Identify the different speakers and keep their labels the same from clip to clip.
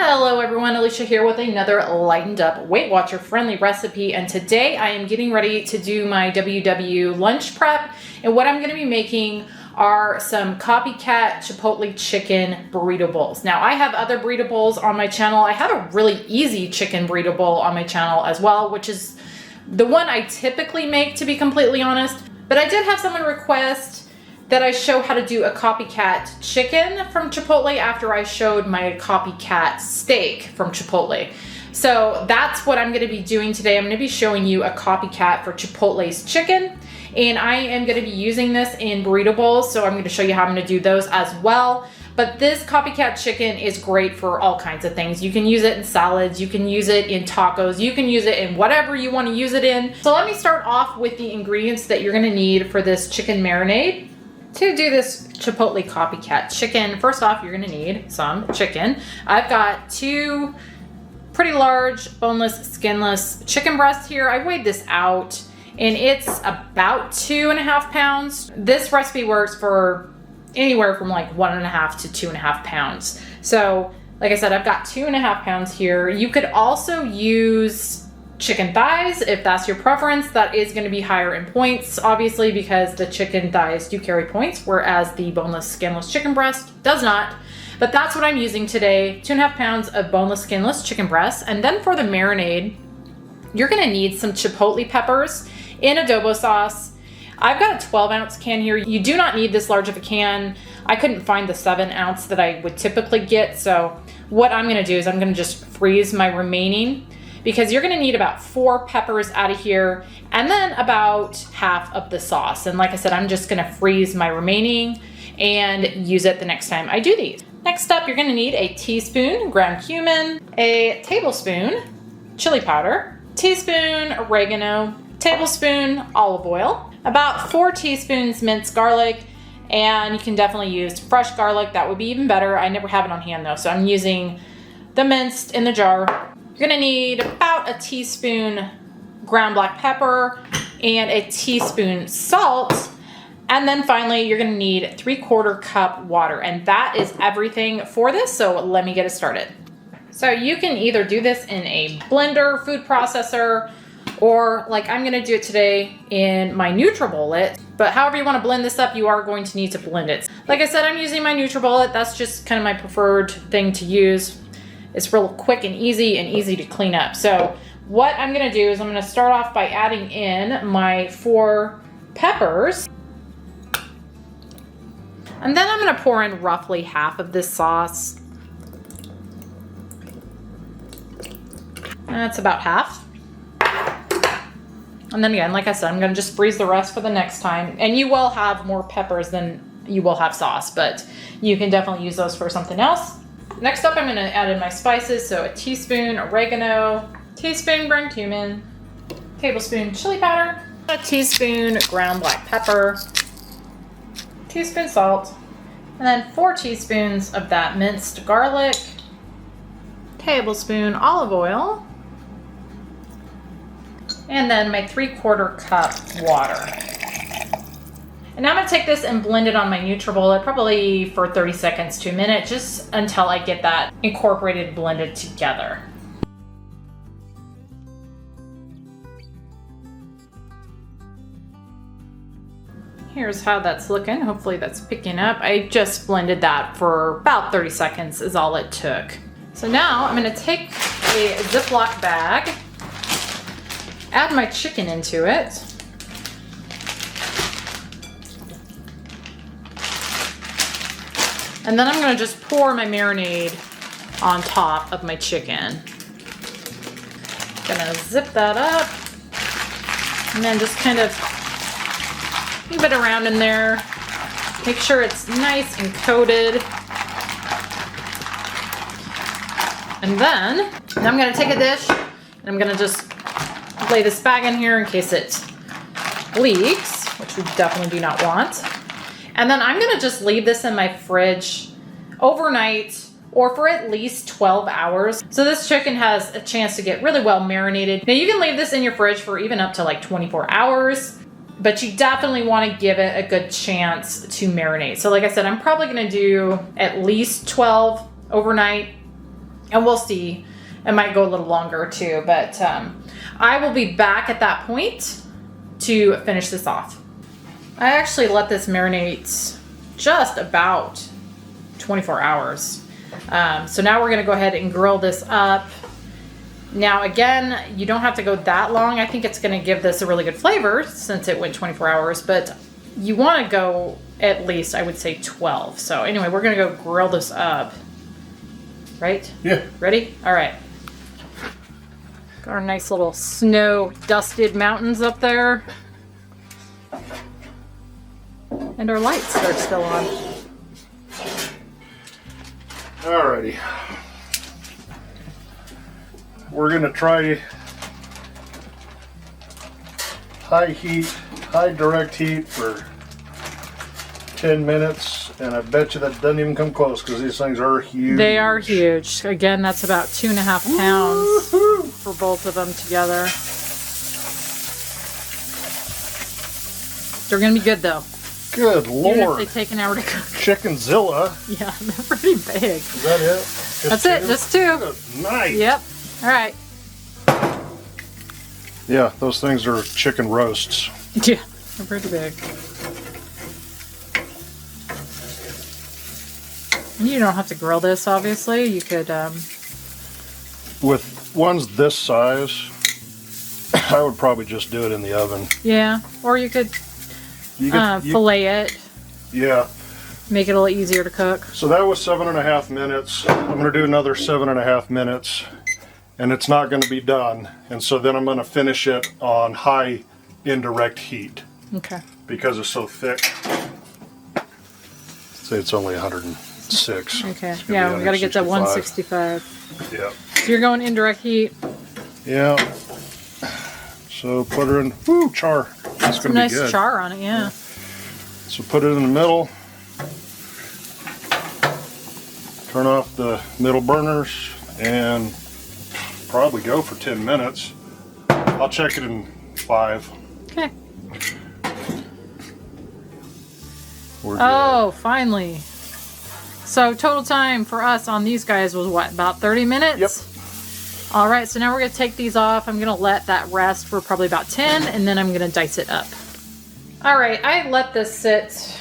Speaker 1: Hello everyone, Alicia here with another lightened up Weight Watcher friendly recipe, and today I am getting ready to do my WW lunch prep, and what I'm going to be making are some Copycat Chipotle chicken burrito bowls. Now I have other burrito bowls on my channel. I have a really easy chicken burrito bowl on my channel as well, which is the one I typically make, to be completely honest, but I did have someone request that I show how to do a copycat chicken from Chipotle after I showed my copycat steak from Chipotle. So that's what I'm going to be doing today. I'm going to be showing you a copycat for Chipotle's chicken, and I am going to be using this in burrito bowls, so I'm going to show you how I'm going to do those as well. But this copycat chicken is great for all kinds of things. You can use it in salads, you can use it in tacos, you can use it in whatever you want to use it in. So let me start off with the ingredients that you're going to need for this chicken marinade. To do this Chipotle copycat chicken, first off, you're gonna need some chicken. I've got two pretty large boneless, skinless chicken breasts here. I weighed this out and it's about 2.5 pounds. This recipe works for anywhere from like 1.5 to 2.5 pounds. So like I said, I've got 2.5 pounds here. You could also use chicken thighs if that's your preference. That is going to be higher in points, obviously, because the chicken thighs do carry points, whereas the boneless, skinless chicken breast does not. But that's what I'm using today, 2.5 pounds of boneless, skinless chicken breasts. And then for the marinade, you're going to need some chipotle peppers in adobo sauce. I've got a 12-ounce can here. You do not need this large of a can. I couldn't find the 7-ounce that I would typically get. So what I'm going to do is I'm going to just freeze my remaining, because you're gonna need about 4 peppers out of here and then about half of the sauce. And like I said, I'm just gonna freeze my remaining and use it the next time I do these. Next up, you're gonna need a teaspoon ground cumin, a tablespoon chili powder, teaspoon oregano, tablespoon olive oil, about 4 teaspoons minced garlic, and you can definitely use fresh garlic. That would be even better. I never have it on hand though, so I'm using the minced in the jar. You're gonna need about a teaspoon ground black pepper and a teaspoon salt. And then finally, you're gonna need 3/4 cup water. And that is everything for this, so let me get it started. So you can either do this in a blender, food processor, or like I'm gonna do it today in my NutriBullet. But however you wanna blend this up, you are going to need to blend it. Like I said, I'm using my NutriBullet. That's just kind of my preferred thing to use. It's real quick and easy to clean up. So what I'm gonna do is I'm gonna start off by adding in my 4 peppers. And then I'm gonna pour in roughly half of this sauce. That's about half. And then again, like I said, I'm gonna just freeze the rest for the next time. And you will have more peppers than you will have sauce, but you can definitely use those for something else. Next up, I'm going to add in my spices. So a teaspoon oregano, teaspoon ground cumin, tablespoon chili powder, a teaspoon ground black pepper, teaspoon salt, and then 4 teaspoons of that minced garlic, tablespoon olive oil, and then my 3/4 cup water. And now I'm gonna take this and blend it on my NutriBullet, probably for 30 seconds to a minute, just until I get that incorporated, blended together. Here's how that's looking. Hopefully that's picking up. I just blended that for about 30 seconds is all it took. So now I'm gonna take a Ziploc bag, add my chicken into it, and then I'm gonna just pour my marinade on top of my chicken. Gonna zip that up and then just kind of move it around in there. Make sure it's nice and coated. And then I'm gonna take a dish and I'm gonna just lay this bag in here in case it leaks, which we definitely do not want. And then I'm gonna just leave this in my fridge overnight or for at least 12 hours. So this chicken has a chance to get really well marinated. Now you can leave this in your fridge for even up to like 24 hours, but you definitely wanna give it a good chance to marinate. So like I said, I'm probably gonna do at least 12 overnight, And we'll see. It might go a little longer too, but I will be back at that point to finish this off. I actually let this marinate just about 24 hours. So now we're gonna go ahead and grill this up. Now again, you don't have to go that long. I think it's gonna give this a really good flavor since it went 24 hours, but you wanna go at least, I would say 12. So anyway, we're gonna go grill this up. Right?
Speaker 2: Yeah.
Speaker 1: Ready? All right. Got our nice little snow dusted mountains up there. And our lights are still on.
Speaker 2: Alrighty. We're gonna try high direct heat for 10 minutes, and I bet you that doesn't even come close because these things are huge.
Speaker 1: They are huge. Again, that's about 2.5 pounds for both of them together. They're gonna be good though.
Speaker 2: Good
Speaker 1: Even if
Speaker 2: Lord.
Speaker 1: they take an hour to cook.
Speaker 2: Chickenzilla.
Speaker 1: Yeah, they're pretty big.
Speaker 2: Is that it? Just
Speaker 1: That's it, just two.
Speaker 2: Good night.
Speaker 1: Yep. All right.
Speaker 2: Yeah, those things are chicken roasts.
Speaker 1: Yeah, they're pretty big. And you don't have to grill this, obviously. You could,
Speaker 2: With ones this size, I would probably just do it in the oven.
Speaker 1: yeah, or you could
Speaker 2: You
Speaker 1: fillet it,
Speaker 2: yeah.
Speaker 1: make it a little easier to cook.
Speaker 2: So that was 7.5 minutes. I'm going to do another 7.5 minutes, and it's not going to be done. And so then I'm going to finish it on high indirect heat
Speaker 1: Okay.
Speaker 2: because it's so thick. Say it's only 106.
Speaker 1: Okay.
Speaker 2: It's gonna
Speaker 1: Yeah,
Speaker 2: be
Speaker 1: we got to get that
Speaker 2: 165.
Speaker 1: 165.
Speaker 2: Yeah.
Speaker 1: So you're going indirect heat.
Speaker 2: Yeah. So put her in. Woo, char. That's
Speaker 1: Some
Speaker 2: going to be
Speaker 1: nice
Speaker 2: good.
Speaker 1: char on it, yeah.
Speaker 2: So put it in the middle. Turn off the middle burners and probably go for 10 minutes. I'll check it in 5.
Speaker 1: Okay.
Speaker 2: We're
Speaker 1: Oh, finally. So total time for us on these guys was what, about 30 minutes?
Speaker 2: Yep.
Speaker 1: All right, so now we're gonna take these off. I'm gonna let that rest for probably about 10, and then I'm gonna dice it up. All right, I let this sit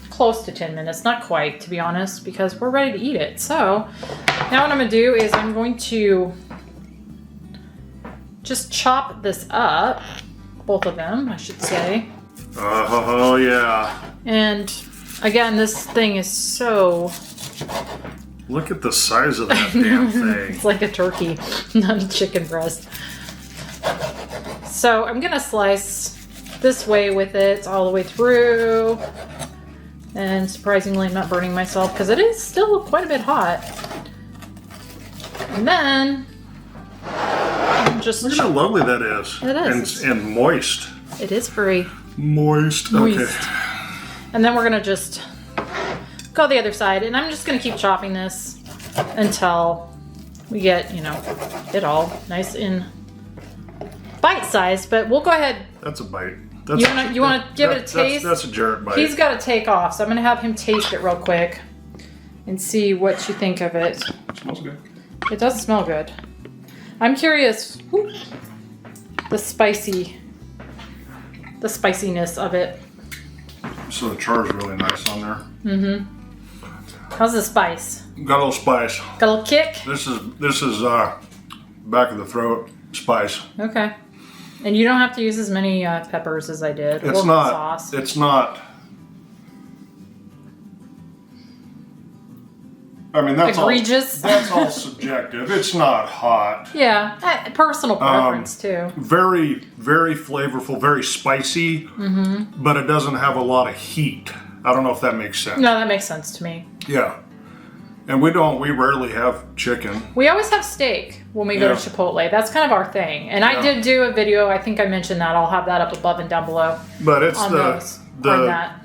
Speaker 1: close to 10 minutes, not quite, to be honest, because we're ready to eat it. So now what I'm gonna do is I'm going to just chop this up, both of them, I should say.
Speaker 2: Oh, yeah.
Speaker 1: And again, this thing is so,
Speaker 2: Look at the size of that damn thing.
Speaker 1: it's like a turkey, not a chicken breast. So I'm gonna slice this way with it all the way through. And surprisingly, I'm not burning myself because it is still quite a bit hot. And then, just
Speaker 2: Look at how lovely that is.
Speaker 1: It is.
Speaker 2: And moist.
Speaker 1: it is very
Speaker 2: Moist.
Speaker 1: moist.
Speaker 2: Okay.
Speaker 1: And then we're gonna just go the other side, and I'm just gonna keep chopping this until we get, you know, it all nice in bite size. But we'll go ahead.
Speaker 2: That's a bite.
Speaker 1: You wanna give it a taste?
Speaker 2: That's a Jarrett bite.
Speaker 1: He's got to take off, so I'm gonna have him taste it real quick and see what you think of it.
Speaker 2: It smells good.
Speaker 1: It does smell good. I'm curious, the spiciness of it.
Speaker 2: So the char is really nice on there.
Speaker 1: How's the spice?
Speaker 2: Got a little spice.
Speaker 1: Got a little kick?
Speaker 2: This is back of the throat spice.
Speaker 1: Okay. And you don't have to use as many peppers as I did.
Speaker 2: It's
Speaker 1: or
Speaker 2: not.
Speaker 1: sauce.
Speaker 2: It's not. I mean, that's
Speaker 1: egregious.
Speaker 2: all. That's all subjective. It's not hot.
Speaker 1: Yeah, personal preference too.
Speaker 2: Very, very flavorful, very spicy, but it doesn't have a lot of heat. I don't know if that makes sense.
Speaker 1: No, that makes sense to me.
Speaker 2: Yeah. And we rarely have chicken.
Speaker 1: We always have steak when we go to
Speaker 2: Yeah.
Speaker 1: Chipotle. That's kind of our thing. And I did do a video. I think I mentioned that. I'll have that up above and down below.
Speaker 2: But it's
Speaker 1: on those. On that.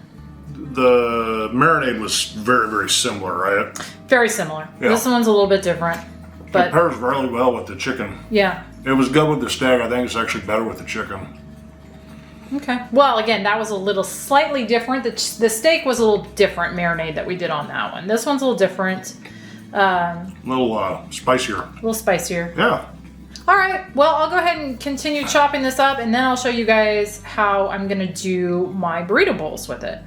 Speaker 2: the marinade was very, very similar, right?
Speaker 1: Very similar.
Speaker 2: Yeah.
Speaker 1: This one's a little bit different.
Speaker 2: It
Speaker 1: But
Speaker 2: pairs really well with the chicken.
Speaker 1: yeah.
Speaker 2: It was good with the steak. I think it's actually better with the chicken.
Speaker 1: Okay. Well, again, that was a little slightly different. The steak was a little different marinade that we did on that one. This one's a little different.
Speaker 2: A little spicier.
Speaker 1: A little spicier.
Speaker 2: Yeah.
Speaker 1: All right, well, I'll go ahead and continue chopping this up, and then I'll show you guys how I'm gonna do my burrito bowls with it.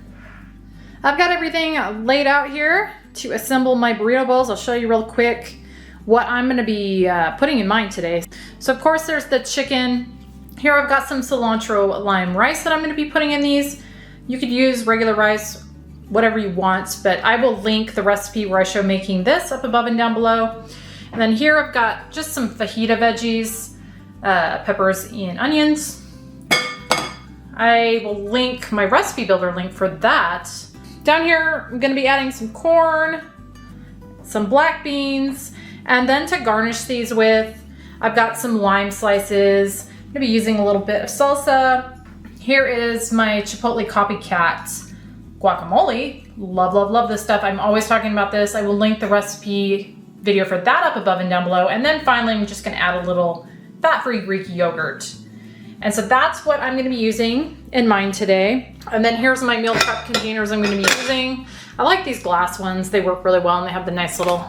Speaker 1: I've got everything laid out here to assemble my burrito bowls. I'll show you real quick what I'm gonna be putting in mine today. So of course there's the chicken. Here I've got some cilantro lime rice that I'm gonna be putting in these. You could use regular rice, whatever you want, but I will link the recipe where I show making this up above and down below. And then here I've got just some fajita veggies, peppers and onions. I will link my recipe builder link for that. Down here, I'm gonna be adding some corn, some black beans, and then to garnish these with, I've got some lime slices. I'm gonna be using a little bit of salsa. Here is my Chipotle Copycat guacamole. Love, love, love this stuff. I'm always talking about this. I will link the recipe video for that up above and down below. And then finally, I'm just gonna add a little fat-free Greek yogurt. And so that's what I'm gonna be using in mine today. And then here's my meal prep containers I'm gonna be using. I like these glass ones. They work really well and they have the nice little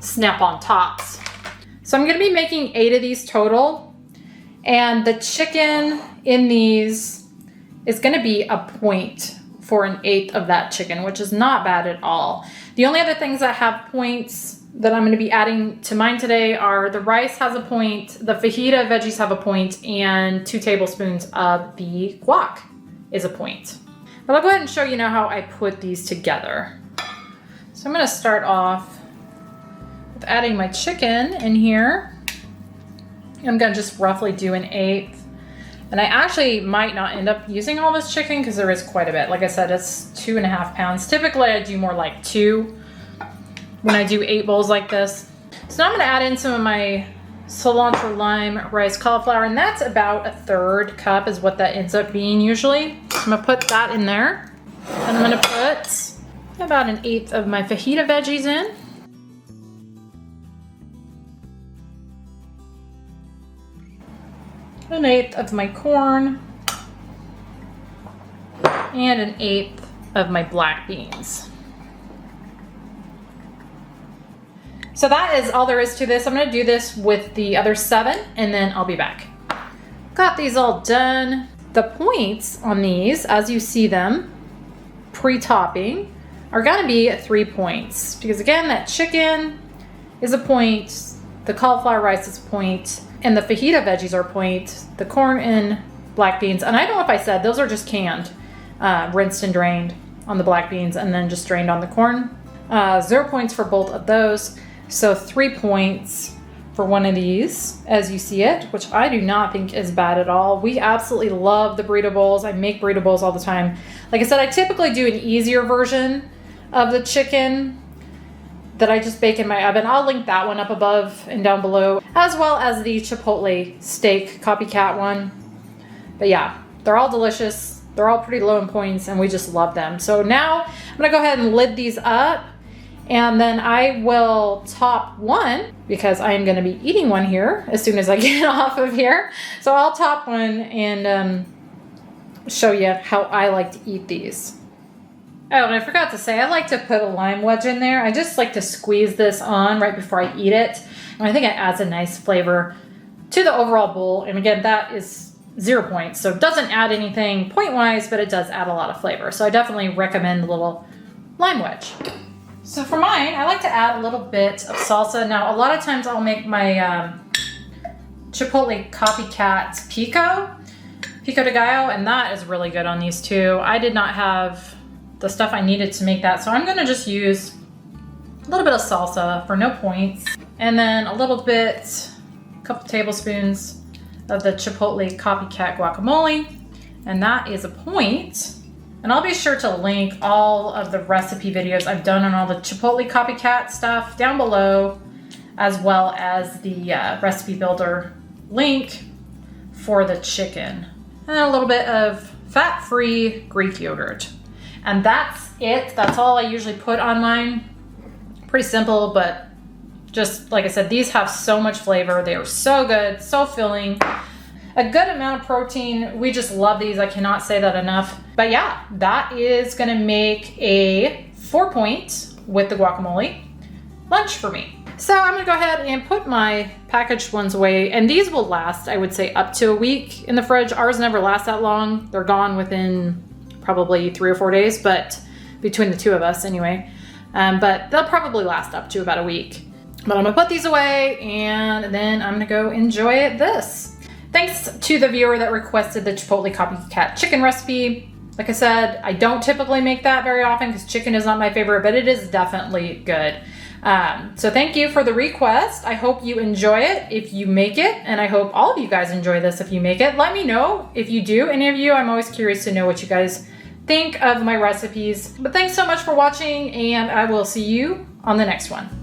Speaker 1: snap-on tops. So I'm gonna be making 8 of these total. And the chicken in these is gonna be a point for an 1/8 of that chicken, which is not bad at all. The only other things that have points that I'm gonna be adding to mine today are the rice has a point, the fajita veggies have a point, and 2 tablespoons of the guac is a point. But I'll go ahead and show you now how I put these together. So I'm gonna start off with adding my chicken in here. I'm gonna just roughly do an 1/8. And I actually might not end up using all this chicken because there is quite a bit. Like I said, it's 2.5 pounds. Typically I do more like 2 when I do 8 bowls like this. So now I'm gonna add in some of my cilantro lime rice cauliflower, and that's about 1/3 cup is what that ends up being usually. So I'm gonna put that in there. And I'm gonna put about an 1/8 of my fajita veggies in. An 1/8 of my corn. And an 1/8 of my black beans. So that is all there is to this. I'm gonna do this with the other 7 and then I'll be back. Got these all done. The points on these, as you see them, pre-topping, are gonna be at 3 points. Because again, that chicken is a point, the cauliflower rice is a point, and the fajita veggies are a point, the corn and black beans. And I don't know if I said, those are just canned, rinsed and drained on the black beans and then just drained on the corn. 0 points for both of those. So 3 points for one of these, as you see it, which I do not think is bad at all. We absolutely love the burrito bowls. I make burrito bowls all the time. Like I said, I typically do an easier version of the chicken that I just bake in my oven. I'll link that one up above and down below, as well as the Chipotle steak copycat one. But yeah, they're all delicious. They're all pretty low in points and we just love them. So now I'm gonna go ahead and lid these up. And then I will top one because I am going to be eating one here as soon as I get off of here. So I'll top one and show you how I like to eat these. Oh, and I forgot to say, I like to put a lime wedge in there. I just like to squeeze this on right before I eat it. And I think it adds a nice flavor to the overall bowl. And again, that is 0 points. So it doesn't add anything point-wise, but it does add a lot of flavor. So I definitely recommend the little lime wedge. So for mine, I like to add a little bit of salsa. Now, a lot of times I'll make my Chipotle Copycat Pico de Gallo, and that is really good on these too. I did not have the stuff I needed to make that, so I'm gonna just use a little bit of salsa for no points, and then a little bit, a couple tablespoons of the Chipotle Copycat guacamole, and that is a point. And I'll be sure to link all of the recipe videos I've done on all the Chipotle Copycat stuff down below, as well as the recipe builder link for the chicken. And then a little bit of fat-free Greek yogurt. And that's it. That's all I usually put on mine. Pretty simple, but just like I said, these have so much flavor. They are so good, so filling. A good amount of protein. We just love these. I cannot say that enough. But yeah, that is gonna make a 4 point with the guacamole. lunch for me. So I'm gonna go ahead and put my packaged ones away, and these will last, I would say, up to a week in the fridge. Ours never last that long. They're gone within probably 3 or 4 days, but between the two of us anyway. But they'll probably last up to about a week. But I'm gonna put these away, and then I'm gonna go enjoy this. Thanks to the viewer that requested the Chipotle Copycat Chicken recipe. Like I said, I don't typically make that very often because chicken is not my favorite, but it is definitely good. So thank you for the request. I hope you enjoy it if you make it, and I hope all of you guys enjoy this if you make it. Let me know if you do, any of you. I'm always curious to know what you guys think of my recipes. But thanks so much for watching, and I will see you on the next one.